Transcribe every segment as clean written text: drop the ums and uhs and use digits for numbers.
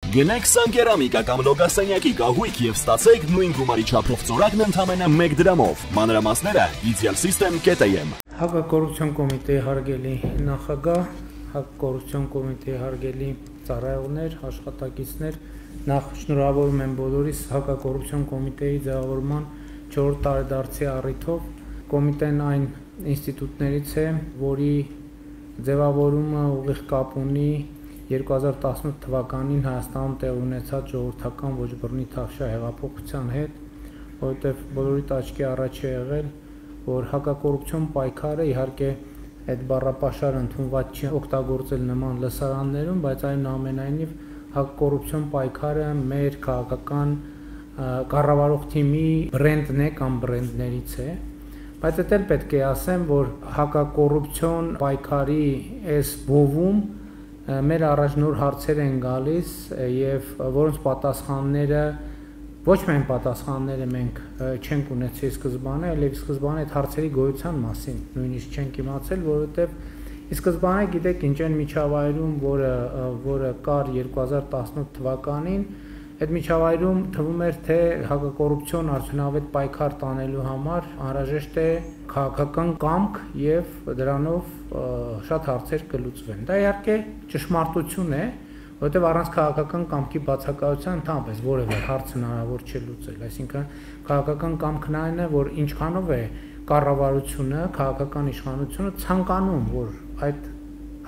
Գնեք Սանկերամիկա կամ Լոգասենյակի կահույք եւ ստացեք նույն գումարի չափով ծորակն ընդամենը 1 դրամով։ Մանրամասները idealsystem.am։ Հակակոռուպցիոն կոմիտեի հարգելի նախագահ, հակակոռուպցիոն կոմիտեի հարգելի ծառայողներ, աշխատակիցներ, նախ շնորհավորում եմ բոլորիս հակակոռուպցիոն կոմիտեի ձևավորման 4-րդ տարեդարձի առիթով։ Կոմիտեն այն ինստիտուտներից է, որի ձևավորումը ուղիղ կապ ունի 2018 թվականին Հայաստանում տեղի ունեցած ժողովրդական ոչ բռնի Թավշյա հեղափոխության հետ, որովհետև բոլորիդ աչքի առաջ է եղել, որ հակակոռուպցիոն պայքարը իհարկե այդ բառապաշարը ընդունված չի օգտագործել նման լսարաններում, բայց այնուամենայնիվ հակակոռուպցիոն պայքարը մեր քաղաքական կառավարող թիմի բրենդն է կամ բրենդներից է, բայց դա էլ պետք է ասեմ, որ հակակոռուպցիոն պայքարի այս բովում մեր առաջ նոր հարցեր են գալիս եւ որոնց պատասխանները ոչ միայն պատասխանները մենք չենք ունեցել սկզբանե, այլև սկզբանե այդ հարցերի գոյության մասին նույնիսկ չենք իմացել, որովհետեւ սկզբանե գիտեք ինչ են միջավայրում, որը կար 2018 թվականին, այդ միջավայրում թվում էր թե հակակոռուպցիոն արդյունավետ պայքար տանելու համար անհրաժեշտ է քաղաքական կամք եւ դրանով շատ հարցեր կլուծվեն։ Դա իհարկե ճշմարտություն է, որովհետեւ առանց քաղաքական կամքի բացակայության ընդհանրապես որևէ հարց հնարավոր չէ լուծել։ Այսինքն քաղաքական կամքն այն է, որ ինչքանով է կառավարությունը, քաղաքական իշխանությունը ցանկանում, որ այդ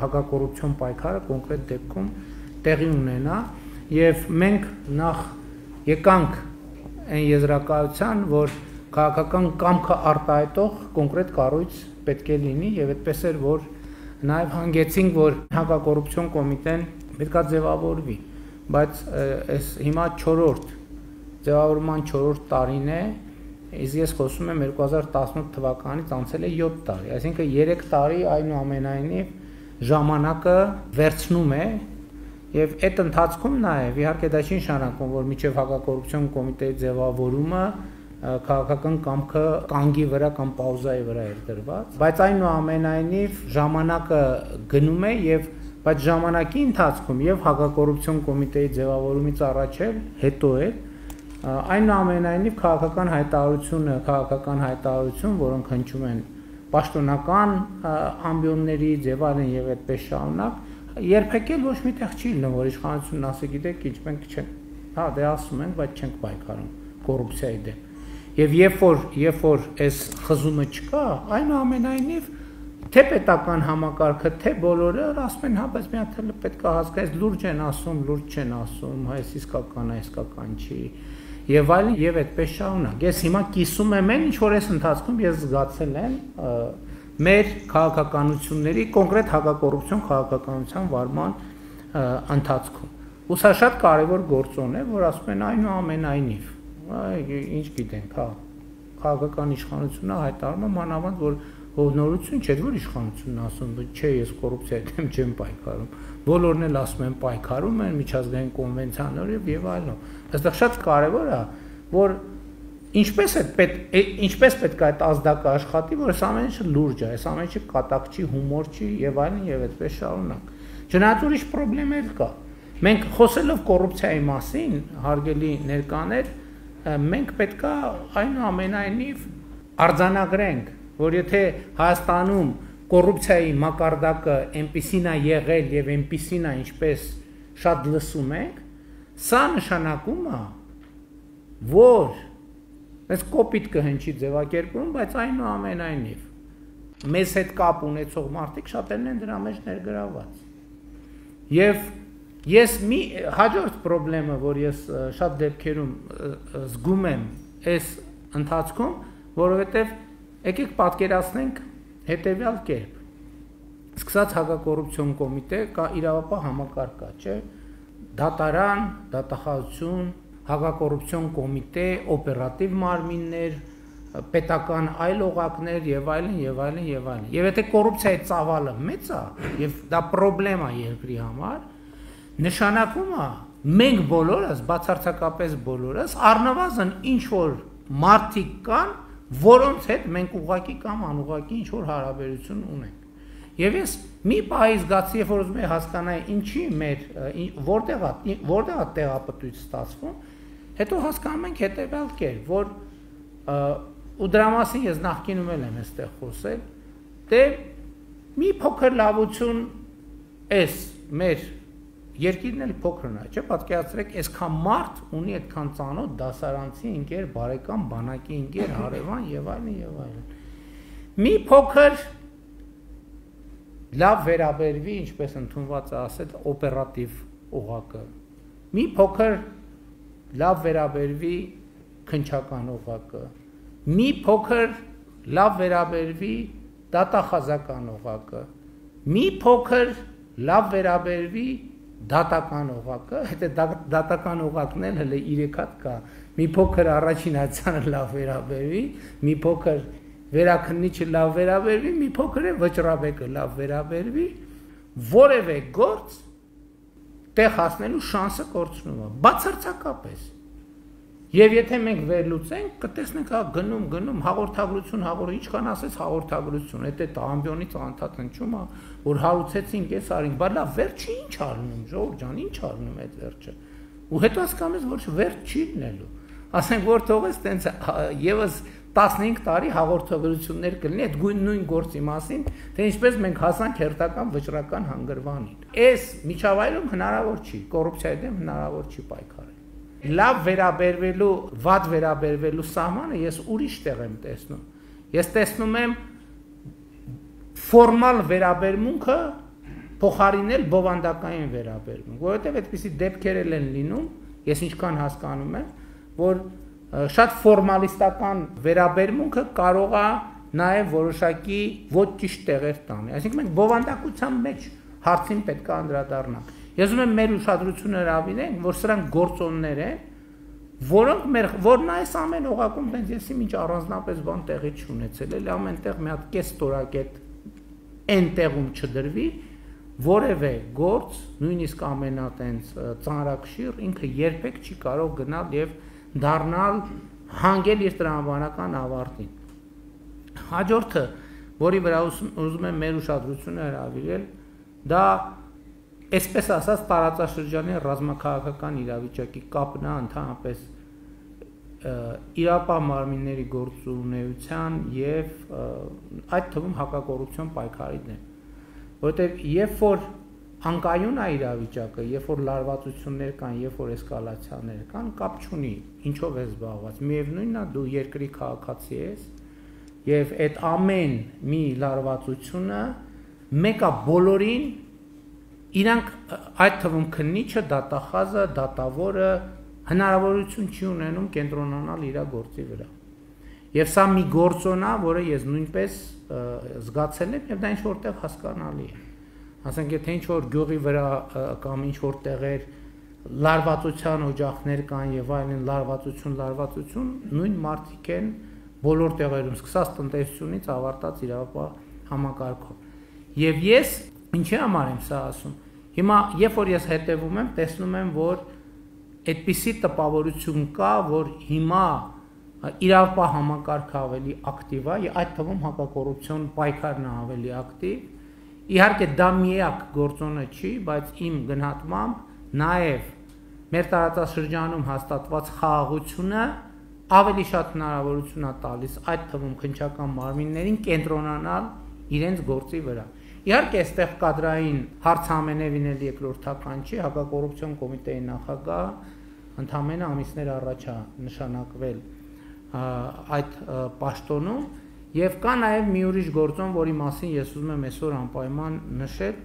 հակակոռուպցիոն պայքարը կոնկրետ դեպքում տեղի ունենա, եւ մենք նախ եկանք այն եզրակացության, որ քաղաքական կամքը արտահայտող կոնկրետ կառույց պետք է լինի եւ այդպես էր, որ նաեւ հանգեցինք, որ հակակոռուպցիոն կոմիտեն պետքա ձևավորվի, բայց այս հիմա 4-րդ ձևավորման 4-րդ տարին է, իսկ ես խոսում եմ 2018 թվականից անցել է 7 տարի, այսինքն 3 տարի այնուամենայնիվ ժամանակը վերցնում է եւ այդ ընթացքում նաեւ իհարկե դա չի նշանակում, որ միջև հակակոռուպցիոն կոմիտեի ձևավորումը քաղաքական կամքը կանգի վրա կամ պաուզայի վրա էր դրված, բայց այնուամենայնիվ ժամանակը գնում է եւ բայց ժամանակի ընթացքում եւ հակակոռուպցիոն կոմիտեի ձևավորումից առաջ էլ հետո էլ այնուամենայնիվ քաղաքական հայտարարություն, որոնք հնչում են պաշտոնական ամբիոններից եւ այլն եւ այդպես շարունակ երբեք էլ ոչ միտեղ չի լինում, որ իշխանությունն ասի, գիտեք, ինչ մենք չենք, հա, դե ասում ենք, բայց չենք պայքարում կոռուպցիայի դեմ։ Եվ երբ որ այս խզումը չկա, այնուամենայնիվ թե պետական համակարգը, թե բոլորը ասում են, հա, բայց մի հատ էլ պետք է հասկանալ, լուրջ են ասում, լուրջ չեն ասում, հա, այս իսկական է, իսկական չի։ Եվ այլն, եւ այդպես շարունակ։ Ես հիմա կիսում եմ այն, ինչ որ այս ընթացքում ես զգացել եմ մեր քաղաքականությունների կոնկրետ հակակոռուպցիոն քաղաքականության վարման ընթացքում։ Ու սա շատ կարևոր գործոն է, որ ասում են այնուամենայնիվ, ինչ գիտենք, հա, քաղաքական իշխանությունը հայտարարում է մանավանդ, որ նորություն չէ, որ իշխանությունն ասում, չէ, ես կոռուպցիայի դեմ չեմ պայքարում։ Բոլորն էլ ասում են պայքարում են միջազգային կոնվենցիաներով եւ այլն։ Այստեղ շատ կարևոր է, որ Ինչպես պետք է այդ ազդակը աշխատի, որ այս ամեն ինչը լուրջ է, այս ամեն ինչը կատակ չի, հումոր չի եւ այլն եւ այդպես շարունակ։ Չնայած ուրիշ խնդիրներ կա։ Մենք խոսելով կոռուպցիայի մասին, հարգելի ներկաներ, մենք պետքա այնուամենայնիվ արձանագրենք, որ եթե Հայաստանում կոռուպցիայի մակարդակը այնպիսին է եղել եւ այնպիսին է, ինչպես շատ լսում ենք, սա նշանակում է, որ Այս կոպիտ կհնչի ձևակերպում, բայց այնուամենայնիվ մեզ հետ կապ ունեցող մարդիկ շատերն են դրա մեջ ներգրավված։ Եվ ես մի հաջորդ խնդրը, որ ես շատ դեպքերում զգում եմ այս ընթացքում, որովհետև եկեք պատկերացնենք հետևյալ կերպ։ Սկսած հակակոռուպցիոն կոմիտե կա իրավապահ համակարգ կա, չէ՞։ Դատարան, դատախազություն, հակակոռուպցիոն կոմիտե, օպերատիվ մարմիններ, պետական այլ օղակներ եւ այլն եւ այլն եւ այլն։ Եվ եթե կոռուպցիայի ծավալը մեծ է եւ դա խնդրեմ է երկրի համար, նշանակում է մենք բոլորս, բացարձակապես բոլորս, առնվազն ինչ որ մարդիկ կան, որոնց հետ մենք ուղղակի կամ անուղղակի ինչ որ հարաբերություն ունենք։ Եվ ես Մի պահի զգացի, երբ որ ուզում եի հասկանալ ինչի մեր որտեղ է տեղապտույտ ստացվում, հետո հասկանում ենք հետևյալ կերպ, որ ու դրա մասին ես նախկինում եմ այստեղ խոսել, դե մի փոքր լավություն էս մեր երկիրն էլ փոքրն է, չէ՞, պատկերացրեք, այսքան մարդ ունի այդքան ծանոթ դասարանցի ընկեր, բարեկամ, բանակի ընկեր, հարևան եւ այլն եւ այլն։ Մի փոքր լավ վերաբերվի, ինչպես ընդունված է ասել, օպերատիվ օղակը։ Մի փոքր լավ վերաբերվի քնչական օղակը։ Մի փոքր լավ վերաբերվի դատախազական օղակը։ Մի փոքր լավ վերաբերվի դատական օղակը, հետո դատական օղակն էլ հələ 3 հատ կա։ Մի փոքր առաջին հացանը լավ վերաբերվի, մի փոքր վերաքննիչը լավ վերաբերվի, մի փոքր է վճռաբեկը լավ վերաբերվի, որևէ գործ տեղ հասնելու շանսը կորցնում է, բացարձակապես։ Եվ եթե մենք վերլուծենք, կտեսնենք հա գնում հաղորդագրություն, ինչքան ասես հաղորդագրություն, այդ ամբիոնից անդադ հնչում է, որ հարուցեցինք, էս արինք, բայց լավ վերջը ինչ առնում, Ժողովուրդ ջան, ինչ առնում այդ վերջը։ Ու հետո հասկանում ես, որ վերջ չի լինելու։ Ասենք որ թողես տենց եւս 15 տարի հաղորդագրություններ կլինի այդ նույն գործի մասին, թե ինչպես մենք հասանք հերթական վճռական հանգրվանին։ Այս միջավայրում հնարավոր չի, կոռուպցիայի դեմ հնարավոր չի պայքարել։ Լավ վերաբերվելու, վատ վերաբերվելու սահմանը ես ուրիշ տեղ եմ տեսնում։ Ես տեսնում եմ ֆորմալ վերաբերմունքը փոխարինել բովանդակային վերաբերմունք, որովհետև այդպիսի դեպքեր են լինում, ես ինչքան հասկանում եմ, որ շատ ֆորմալիստական վերաբերմունքը կարող է նաև որոշակի ոչ ճիշտ տեղեր տանի։ Այսինքն մենք բովանդակության մեջ հարցին պետք է անդրադառնանք։ Ես ուզում եմ մեր ուշադրությունը հրավիրենք, որ սրանք գործոններ են, որոնք որ նա այս ամեն օղակում տենց եսի ինչ առանձնապես բան տեղի չունեցել, էլ ամենտեղ մի հատ կես ստորակետ այն տեղում չդրվի, որևէ գործ, նույնիսկ ամենատենց ծանրակշիռ, ինքը երբեք չի կարող գնալ եւ դառնալ հանգել իր տրամաբանական ավարտին։ Հաջորդը, որի վրա ուզում եմ մեր ուշադրությունը հրավիրել, դա այսպես ասած տարածաշրջանի ռազմաքաղաքական իրավիճակի կապն է ընդհանրապես իրապահ մարմինների գործունեության եւ այդ թվում հակակոռուպցիոն պայքարի դեմ, որովհետեւ երբ որ անկայուն է իրավիճակը, երբ որ լարվածություններ կան, երբ որ էսկալացիաներ կան, կապ չունի ինչով ես զբաղված, միևնույնն է դու երկրի քաղաքացի ես եւ այդ ամեն մի լարվածությունը մեկը բոլորին իրանք այդ թվում քննիչը, դատախազը, դատավորը հնարավորություն չի ունենում կենտրոնանալ իր գործի վրա։ Եվ սա մի գործոն է, որը ես նույնպես զգացել եմ եւ դա ինչ որտեղ հասկանալի է։ Ասենք եթե ինչ որ գյուղի վրա կամ ինչ որ տեղեր լարվածության օջախներ կան եւ այլն լարվածություն, նույն մարդիկ են բոլոր տեղերում, սկսած տնտեսությունից ավարտած իրավապահ համակարգով։ Եվ ես ինչի համար եմ սա ասում։ Հիմա երբ որ ես հետևում եմ, տեսնում եմ, որ այդպիսի տպավորություն կա, որ հիմա իրավապահ համակարգը ավելի ակտիվ է, այդ թվում հակակոռուպցիոն պայքարն է ավելի ակտիվ։ Իհարկե դա միակ գործոնը չի, բայց իմ գնահատմամբ նաև մեր տարածաշրջանում հաստատված խաղաղությունը ավելի շատ հնարավորություն է տալիս այդ թվում քննչական մարմիններին կենտրոնանալ իրենց գործի վրա։ Իհարկե այստեղ կադրային հարց ամենևին էլ երկրորդական չի, հակակոռուպցիոն կոմիտեի նախագահ ընդամենը ամիսներ առաջ է նշանակվել այդ պաշտոնում եւ կա նաեւ մի ուրիշ գործոն, որի մասին ես ուզում եմ այսօր անպայման նշել։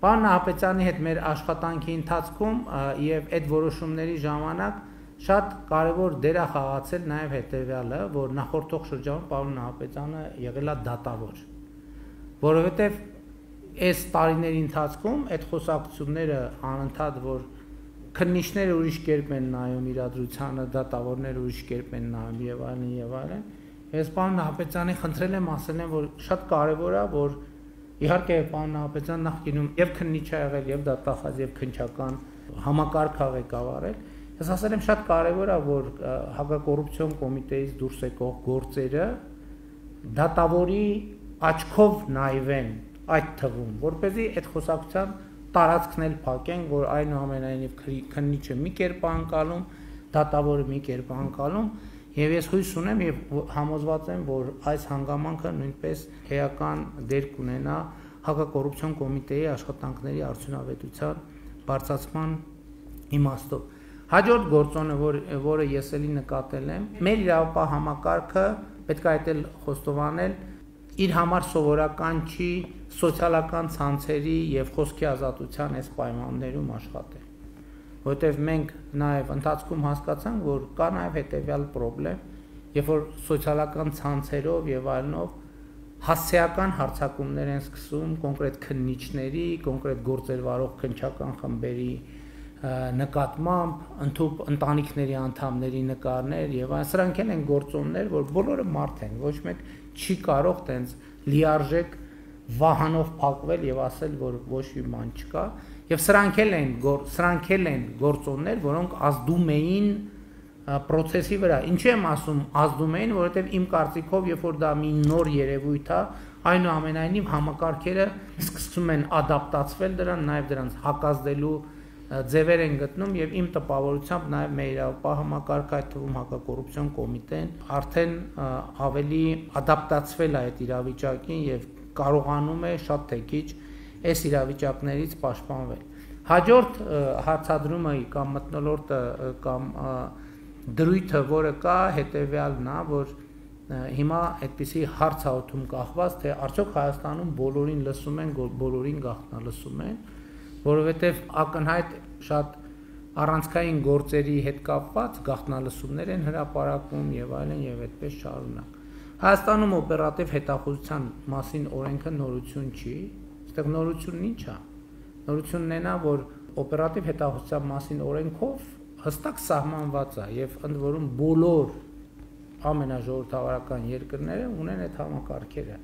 Պարոն Նահապետյանի հետ մեր աշխատանքի ընթացքում եւ այդ որոշումների ժամանակ շատ կարեւոր դեր է խաղացել նաեւ հետեւյալը, որ նախորդող շրջանում պարոն Նահապետյանը եղել է դատավոր, որովհետեւ այս տարիների ընթացքում այդ խոսակցությունները անընդհատ որ քննիչները ուրիշ կերպ են նայում իրադրությանը, դատավորները ուրիշ կերպ են նայում եւ այլն։ Ես պարոն Նահապետյանի խնդրել եմ, ասել եմ, որ շատ կարևոր է, որ իհարկե պարոն Նահապետյան նախկինում եւ քննիչ է եղել, եւ դատախազ, եւ քննչական համակարգ ա ղեկավարել։ Ես ասել եմ, շատ կարևոր է, որ հակակոռուպցիոն կոմիտեից դուրս եկող գործերը դատավորի աչքով նայվեն այդ թվում, որպեսզի այդ խոսակցության տարածքն էլ փակեն, որ այնուամենայնիվ քննիչը մի կերպ անկալում, դատավորը մի կերպ անկալում, եւ ես հույս ունեմ եւ համոզված եմ, որ այս հանգամանքը նույնպես էական դեր կունենա հակակոռուպցիոն կոմիտեի աշխատանքների արդյունավետության բարձրացման իմաստով։ Հաջորդ գործոնը, որը ես էլի նկատել եմ, մեր իրավապահ համակարգը պետք է այդ էլ խոստովանել, իր համար սովորական չի սոցիալական ցանցերի եւ խոսքի ազատության այս պայմաններում աշխատել, որտեղ մենք նաեւ ընթացքում հասկացանք, որ կա նաեւ հետեւյալ խնդրեմ, երբ որ սոցիալական ցանցերով եւ այլնով հասցեական հարձակումներ են սկսում կոնկրետ քննիչների, կոնկրետ գործեր վարող քննչական խմբերի նկատմամբ, ընտանիքների անդամների նկարներ եւ այն սրանք են գործոններ, որ բոլորը մարդ են, ոչ մեկ չի կարող տենց լիարժեք վահանով փակվել եւ ասել, որ ոչ մի բան չկա, եւ սրանք էլ են գործոններ, որոնք ազդում էին process-ի վրա։ Ինչի եմ ասում ազդում էին, որովհետեւ իմ կարծիքով, երբ որ դա մի նոր երևույթ է, այնուամենայնիվ համակարգերը սկսում են ադապտացվել դրան, նաեւ դրանց հակազդելու ձևեր են գտնում եւ իմ տպավորությամբ նաեւ մեր իրավապահ համակարգը, այդ թվում հակակոռուպցիոն կոմիտեն արդեն ավելի ադապտացվել է այդ իրավիճակին եւ կարողանում է շատ թե քիչ այս իրավիճակներից պաշտպանվել։ Հաջորդ հարցադրումը կամ մթնոլորտը կամ դրույթը, որը կա, հետեւյալն է, որ հիմա այդպիսի հարց հաղորդում կախված, թե արդյոք Հայաստանում բոլորին լսում են, բոլորին գաղտնալսում են, որովհետև ակնհայտ շատ առանցքային գործերի հետ կապված գաղտնալսումներ են հրապարակում եւ այլն եւ այդպես շարունակ։ Հայաստանում օպերատիվ հետախուզության մասին օրենքը նորություն չի, այստեղ նորությունն ինչ է։ Նորությունն այն է, որ օպերատիվ հետախուզության մասին օրենքով հստակ սահմանված է եւ ընդ որում բոլոր ամենաժողովրդավարական երկրները ունեն այդ համակարգերը,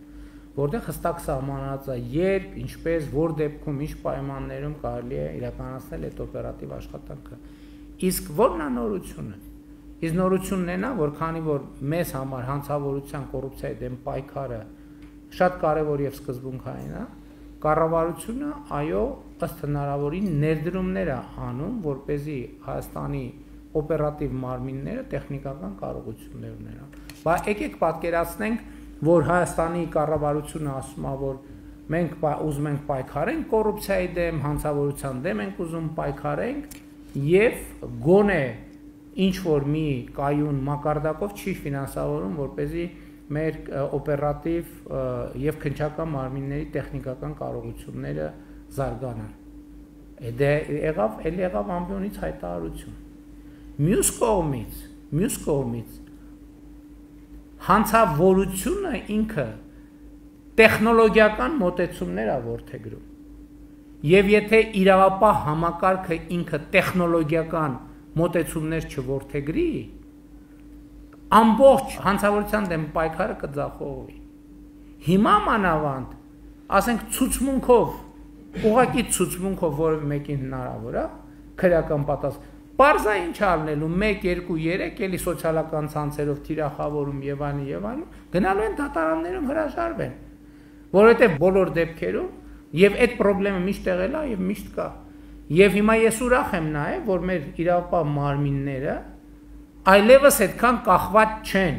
որտեղ հստակ սահմանված է երբ, ինչպես, որ դեպքում, ինչ պայմաններում կարելի է իրականացնել այդ օպերատիվ աշխատանքը։ Իսկ ո՞րն է նորությունը։ Իսկ նորությունն այն է, որ քանի որ մեզ համար հանցավորության կոռուպցիայի դեմ պայքարը շատ կարևոր եւ սկզբունքային է, կառավարությունը այո, ըստ հնարավորին ներդրումներ է անում, որպեսզի Հայաստանի օպերատիվ մարմինները տեխնիկական կարողություններ ունենան։ Բայց եկեք պատկերացնենք, որ Հայաստանի կառավարությունը ասում է, որ մենք ուզում ենք պայքարենք կոռուպցիայի դեմ, հանցավորության դեմ ենք ուզում պայքարենք եւ գոնե ինչ որ մի կայուն մակարդակով չի ֆինանսավորում, որպեսզի մեր օպերատիվ եւ քննչական մարմինների տեխնիկական կարողությունները զարգանան։ Դա եղավ ամբիոնից հայտարարություն։ Մյուս կողմից հանցավորությունը ինքը տեխնոլոգիական մոտեցումներ է որդեգրում։ Եվ եթե իրավապահ համակարգը ինքը տեխնոլոգիական մոտեցումներ չորդեգրի, ամբողջ հանցավորության դեմ պայքարը կձախողվի։ Հիմա մանավանդ, ասենք ցուցմունքով, ուղղակի ցուցմունքով որևէ մեկին հնարավոր է քրեական պատասխան Պարզա ինչ արնելու 1, 2, 3 էլի սոցիալական ցանցերով թիրախավորում եւ այլն, գնալու են դատարաններում հրաժարվեն, որովհետեւ բոլոր դեպքերում եւ այդ խնդրեմը միշտ եղել է եւ միշտ կա։ Եվ հիմա ես ուրախ եմ նաեւ, որ մեր իրավապահ մարմինները այլևս այդքան կախված չեն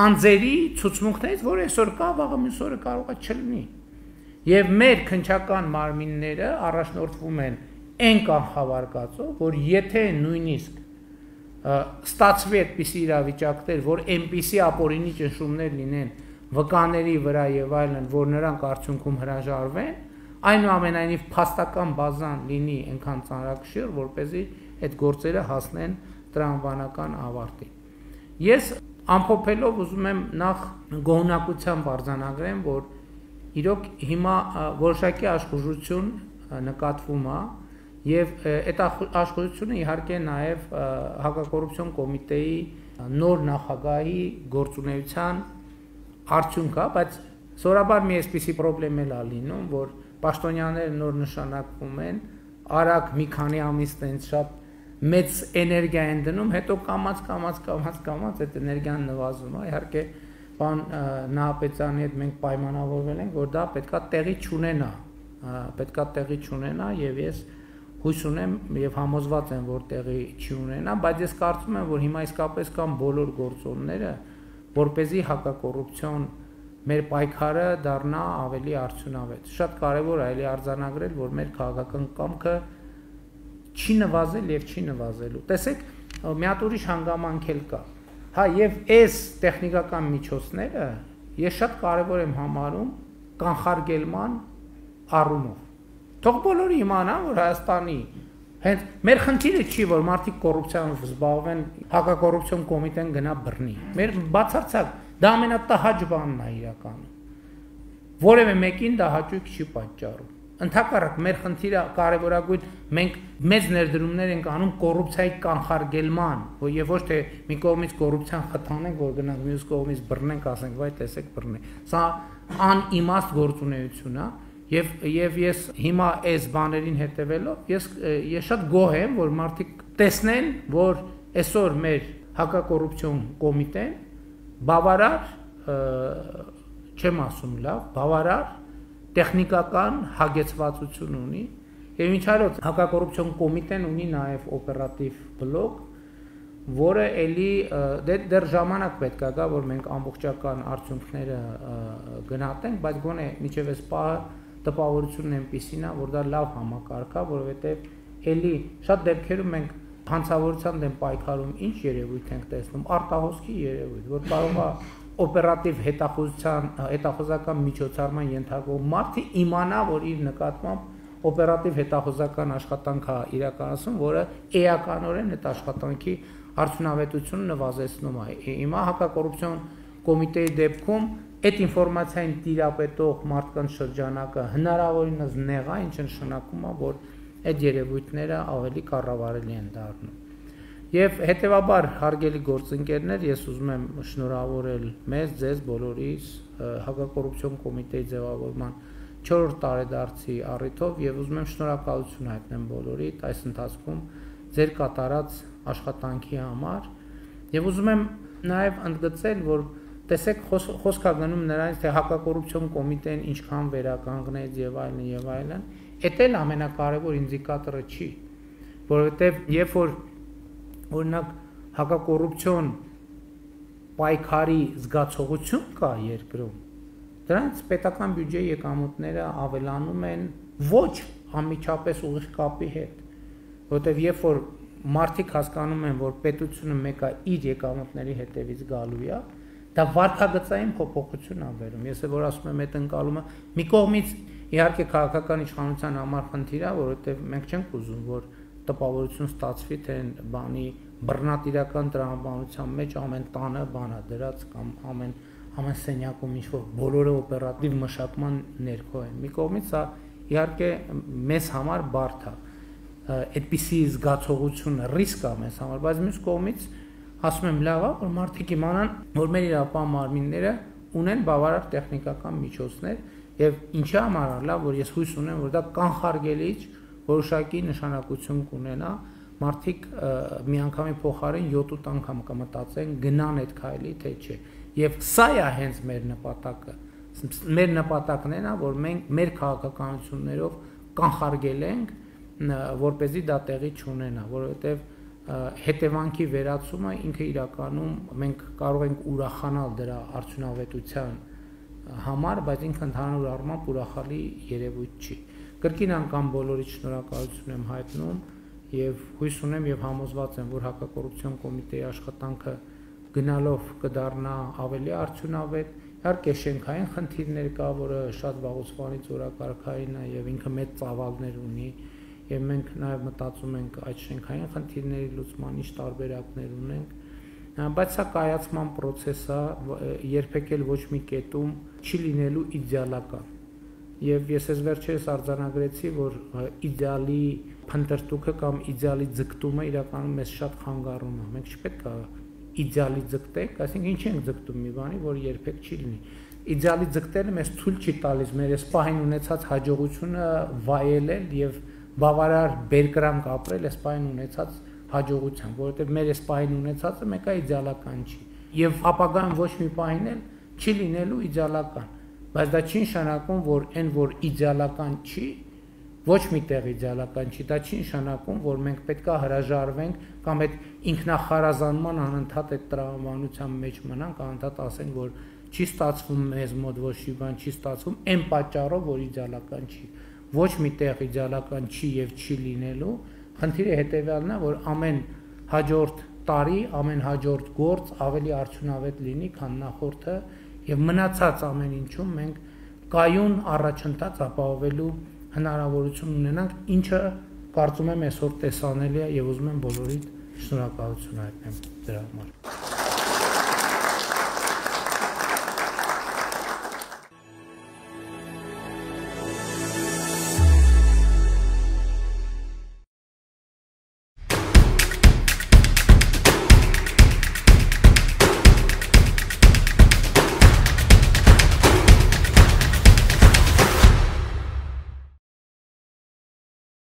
անձերի ցուցմունքներից, որ այսօր կա, վաղը մյուս օրը կարող է չլինի։ Եվ մեր քննչական մարմինները առաջնորդվում են այն կանխավարկածով, որ եթե նույնիսկ ստացվի այդպիսի իրավիճակներ, որ այնպիսի ապօրինի ճնշումներ լինեն վկաների վրա եւ այլն, որ նրանք արդյունքում հրաժարվեն, այնուամենայնիվ փաստական բազան լինի այնքան ծանրակշիռ, որպեսզի այդ գործերը հասնեն տրամաբանական ավարտին։ Ես ամփոփելով ուզում եմ նախ գոհունակությամբ արձանագրեմ, որ իրոք հիմա որոշակի աշխուժություն նկատվում է եւ այդ աշխուժությունը իհարկե նաեւ հակակոռուպցիոն կոմիտեի նոր նախագահի գործունեության արդյունք է, բայց սովորաբար մի այսպիսի խնդրեմ էլ է լինում, որ պաշտոնյաները նոր նշանակվում են, արագ մի քանի ամիս տենց շատ մեծ էներգիա են դնում, հետո կամած այդ էներգիան նվազում է, իհարկե պարոն Նահապետյանի հետ մենք պայմանավորվել ենք, որ դա պետքա տեղի չունենա եւ ես հույս ունեմ եւ համոզված եմ, որ տեղի չի ունենա, բայց ես կարծում եմ, որ հիմա իսկապես կան բոլոր գործոնները, որպեսզի հակակոռուպցիոն մեր պայքարը դառնա ավելի արդյունավետ։ Շատ կարեւոր է արձանագրել, որ մեր քաղաքական կամքը չի նվազել եւ չի նվազելու։ Տեսեք, մի հատ ուրիշ հանգամանք էլ կա։ Հա, եւ այս տեխնիկական միջոցները ես շատ կարեւոր եմ համարում կանխարգելման առումով։ Թող բոլորը իմանան, որ Հայաստանի հենց մեր խնդիրը չի, որ մարդիկ կոռուպցիայով զբաղվեն, հակակոռուպցիոն կոմիտեն գնա բռնի։ Մեր բացարձակ դա ամենատահաճ բանն է իրականում։ Որևէ մեկին դա հաճույք չի պատճառում։ Ընդհակառակ մեր խնդիրը կարևորագույն մենք մեծ ներդրումներ ենք անում կոռուպցիայի կանխարգելման, եւ ոչ թե մի կողմից կոռուպցիան խթանենք, որ գնանք մյուս կողմից բռնենք, ասենք, վայ, տեսեք, բռնի։ Սա անիմաստ գործունեություն է։ Եվ ես հիմա այս բաներին հետևելով ես շատ գոհ եմ, որ մարդիկ տեսնեն, որ այսօր մեր հակակոռուպցիոն կոմիտեն բավարար, չեմ ասում լավ, բավարար տեխնիկական հագեցվածություն ունի, եւ ինչ այլոց հակակոռուպցիոն կոմիտեն ունի նաեւ օպերատիվ բլոկ, որը էլի դեռ ժամանակ պետք է գա, որ մենք ամբողջական արդյունքները գնահատենք, բայց գոնե մինչեւ այս պահը տպավորությունն այնպիսին է, որ դա լավ համակարգ է, որովհետև էլի շատ դեպքերում մենք հանցավորության դեմ պայքարում ինչ երևույթ ենք տեսնում, արտահոսքի երևույթ, որ կարող է օպերատիվ հետախուզական միջոցառման ենթարկվող մարդը իմանա, որ իր նկատմամբ օպերատիվ հետախուզական աշխատանք է իրականացում, որը էականորեն այդ աշխատանքի արդյունավետությունը նվազեցնում է։ Հիմա հակակոռուպցիոն կոմիտեի դեպքում այդ ինֆորմացիային տիրապետող մարդկանց շրջանակը հնարավորինս նեղ է, ինչը նշանակում է, որ այդ երևույթները ավելի կառավարելի են դառնում։ Եվ հետևաբար, հարգելի գործընկերներ, ես ուզում եմ շնորհավորել մեզ, ձեզ բոլորիս հակակոռուպցիոն կոմիտեի ձևավորման 4-րդ տարեդարձի առիթով եւ ուզում եմ շնորհակալություն հայտնել բոլորիդ այս ընթացքում ձեր կատարած աշխատանքի համար եւ ուզում եմ նաեւ ընդգծել, որ տեսեք խոսք է գնում նրանից, թե հակակոռուպցիոն կոմիտեն ինչքան վերականգնեց եւ այլն, էդ էլ ամենակարևոր ինդիկատորը չի, որովհետեւ երբ որ օրինակ հակակոռուպցիոն պայքարի զգացողություն կա երկրում, դրանց պետական բյուջեի եկամուտները ավելանում են ոչ անմիջապես ուղիղ կապի հետ, որովհետեւ երբ որ մարդիկ հասկանում են, որ պետությունը մեկը իր եկամուտների հետևից գալու է, դա վարկագծային փոփոխություն է բերում։ Ես որ ասում եմ, այդ ընկալումը մի կողմից իհարկե քաղաքական իշխանության համար խնդիր է, որովհետև մենք չենք ուզում, որ տպավորություն ստացվի, թե բանի բռնատիրական տրամաբանության մեջ ամեն տանը բան է դրած կամ ամեն սենյակում ինչ որ բոլորը օպերատիվ մշակման ներքո են։ Մի կողմից սա իհարկե մեզ համար բարդ է։ Այդպիսի զգացողությունը ռիսկ է մեզ համար, բայց մյուս կողմից ասում եմ լավ է, որ մարդիկ իմանան, որ մեր իրավապահ մարմինները ունեն բավարար տեխնիկական միջոցներ եւ ինչի համար է լավ, որ ես հույս ունեմ, որ դա կանխարգելիչ որոշակի նշանակություն կունենա, մարդիկ միանգամի փոխարեն 7-8 անգամ կմտածեն գնան այդ քայլի թե չէ։ Եվ սա է հենց մեր նպատակը։ Մեր նպատակն է, որ մենք մեր քաղաքականություններով կանխարգելենք, որպեսզի դա տեղի չունենա, որովհետեւ հետևանքի վերացումը ինքը իրականում մենք կարող ենք ուրախանալ դրա արդյունավետության համար, բայց ինքը ընդհանուր առմամբ ուրախալի երևույթ չի։ Կրկին անգամ բոլորիդ շնորհակալություն եմ հայտնում եւ հույս ունեմ եւ համոզված եմ, որ հակակոռուպցիոն կոմիտեի աշխատանքը գնալով կդառնա ավելի արդյունավետ։ Իհարկե շենքային խնդիրներ կա, որը շատ վաղուց օրակարգային է եւ ինքը մեծ ծավալներ ունի եւ մենք նաեւ մտածում ենք այդ շենքային խնդիրների լուծման ինչ տարբերակներ ունենք, բայց սա կայացման process է, երբեք էլ ոչ մի կետում չի լինելու իդեալական։ Եվ ես այս վերջերս արձանագրեցի, որ իդեալի փնտրտուքը կամ իդեալի ձգտումը իրականում մեզ շատ խանգարում է։ Մենք չպետք է իդեալի ձգտենք, այսինքն ինչ ենք ձգտում մի բանի, որ երբեք չի լինի։ Իդեալի ձգտելը մեզ ցույց չի տալիս մեր այս պահին ունեցած հաջողությունը վայելել եւ բավարար բերկրանք ապրել այս պահին ունեցած հաջողությամբ, որովհետեւ մեր այս պահին ունեցածը մեկը իդեալական չի։ Եվ ապագայում ոչ մի պահին էլ չի լինելու իդեալական, բայց դա չի նշանակում, որ այն, որ իդեալական չի, ոչ միտեղ իդեալական չի, դա չի նշանակում, որ մենք պետք է հրաժարվենք կամ այդ ինքնախարազանման անընդհատ այդ տրամաբանության մեջ մնանք, անընդհատ ասենք, որ չի ստացվում մեզ մոտ ոչ մի բան, չի ստացվում այն պատճառով, որ իդեալական չի, ոչ միտեղ իդեալական չի եւ չի լինելու, խնդիրը հետեւյալն է, որ ամեն հաջորդ տարի, ամեն հաջորդ գործ ավելի արդյունավետ լինի, քան նախորդը եւ մնացած ամեն ինչում մենք կայուն առաջընթաց ապահովելու հնարավորություն ունենանք, ինչը կարծում եմ այսօր տեսանելի է եւ ուզում եմ բոլորիդ շնորհակալություն հայտնեմ դրա համար։